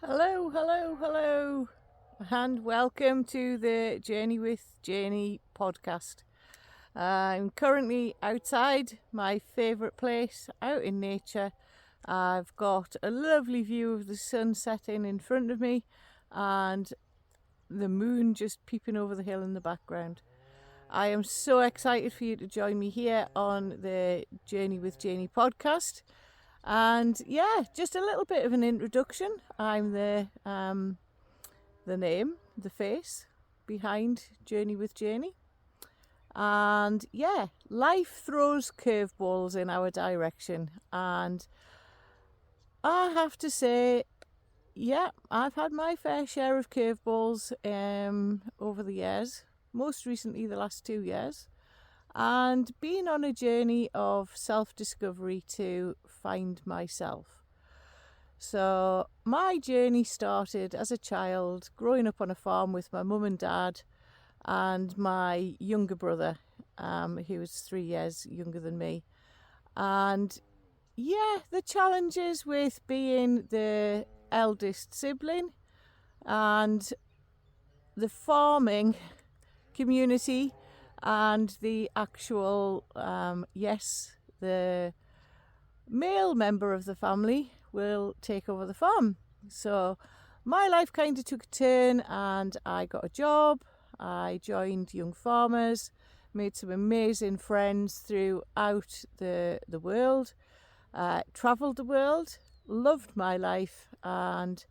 Hello, hello, hello, and welcome to the Journey with Janey podcast. I'm currently outside my favourite place, out in nature. I've got a lovely view of the sun setting in front of me and the moon just peeping over the hill in the background. I am so excited for you to join me here on the Journey with Janey podcast. And yeah, just a little bit of an introduction. I'm the name, the face behind Journey with Janey. And yeah, life throws curveballs in our direction. And I have to say, yeah, I've had my fair share of curveballs over the years. Most recently, the last 2 years. And been on a journey of self-discovery to find myself. So my journey started as a child, growing up on a farm with my mum and dad and my younger brother, who was 3 years younger than me. And yeah, the challenges with being the eldest sibling and the farming community and the actual, the male member of the family will take over the farm. So my life kind of took a turn and I got a job. I joined Young Farmers, made some amazing friends throughout the world, travelled the world, loved my life, and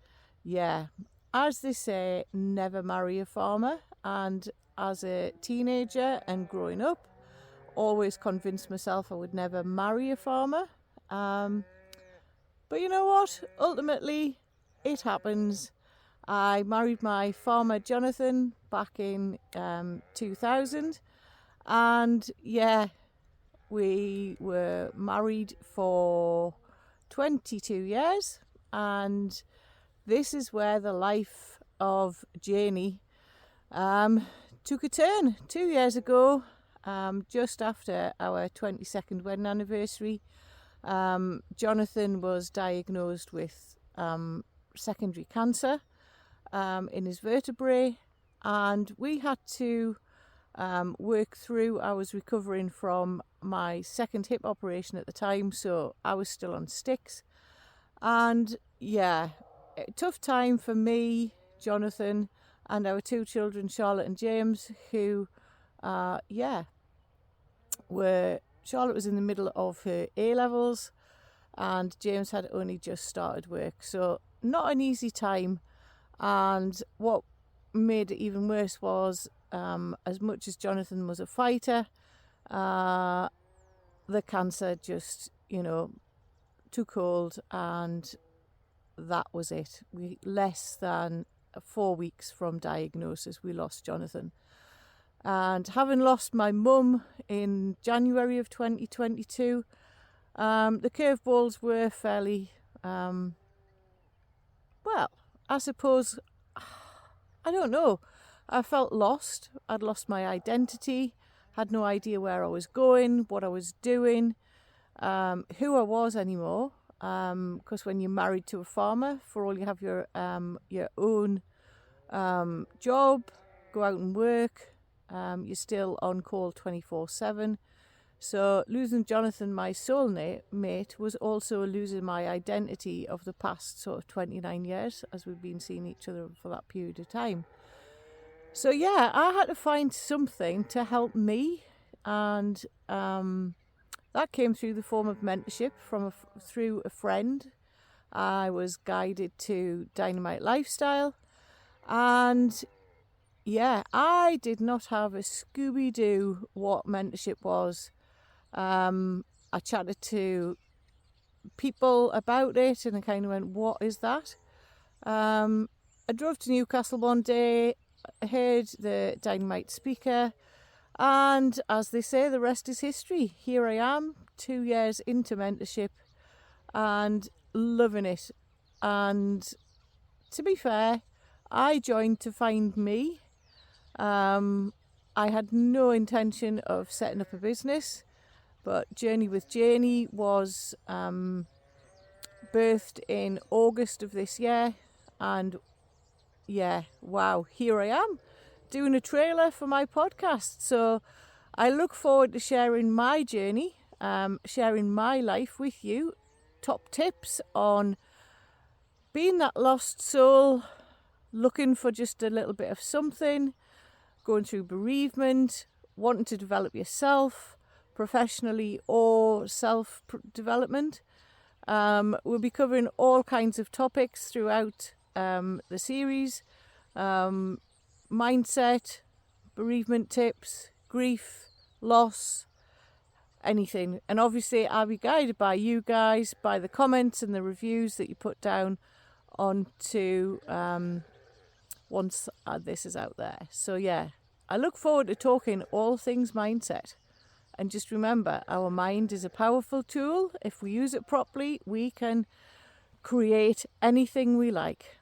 yeah, as they say, never marry a farmer. And as a teenager and growing up, always convinced myself I would never marry a farmer. But you know what? Ultimately, it happens. I married my farmer Jonathan back in 2000. And yeah, we were married for 22 years. And this is where the life of Janey took a turn 2 years ago, just after our 22nd wedding anniversary. Jonathan was diagnosed with secondary cancer in his vertebrae, and we had to work through. I was recovering from my second hip operation at the time, so I was still on sticks. And yeah, tough time for me, Jonathan, and our 2 children, Charlotte and James, who, Charlotte was in the middle of her A-levels and James had only just started work. So not an easy time. And what made it even worse was, as much as Jonathan was a fighter, the cancer just, took hold, and that was it. Less than 4 weeks from diagnosis, we lost Jonathan. And having lost my mum in January of 2022, the curveballs were fairly, I suppose, I don't know. I felt lost. I'd lost my identity, had no idea where I was going, what I was doing, who I was anymore. Because when you're married to a farmer, for all you have your own job, go out and work, you're still on call 24/7. So losing Jonathan, my soulmate, was also losing my identity of the past sort of 29 years, as we've been seeing each other for that period of time. So yeah, I had to find something to help me, and that came through the form of mentorship through a friend. I was guided to Dynamite Lifestyle, and yeah, I did not have a Scooby-Doo what mentorship was. I chatted to people about it and I kind of went, what is that? I drove to Newcastle one day, heard the Dynamite speaker, and as they say, the rest is history. Here I am, 2 years into mentorship and loving it. And to be fair, I joined to find me. I had no intention of setting up a business, but Journey with Janey was birthed in August of this year. And yeah, wow, here I am doing a trailer for my podcast. So I look forward to sharing my journey, sharing my life with you. Top tips on being that lost soul, looking for just a little bit of something, going through bereavement, wanting to develop yourself professionally or self-development. We'll be covering all kinds of topics throughout the series. Mindset, bereavement tips, grief, loss, anything. And obviously I'll be guided by you guys, by the comments and the reviews that you put down onto once this is out there. So yeah, I look forward to talking all things mindset. And just remember, our mind is a powerful tool. If we use it properly, we can create anything we like.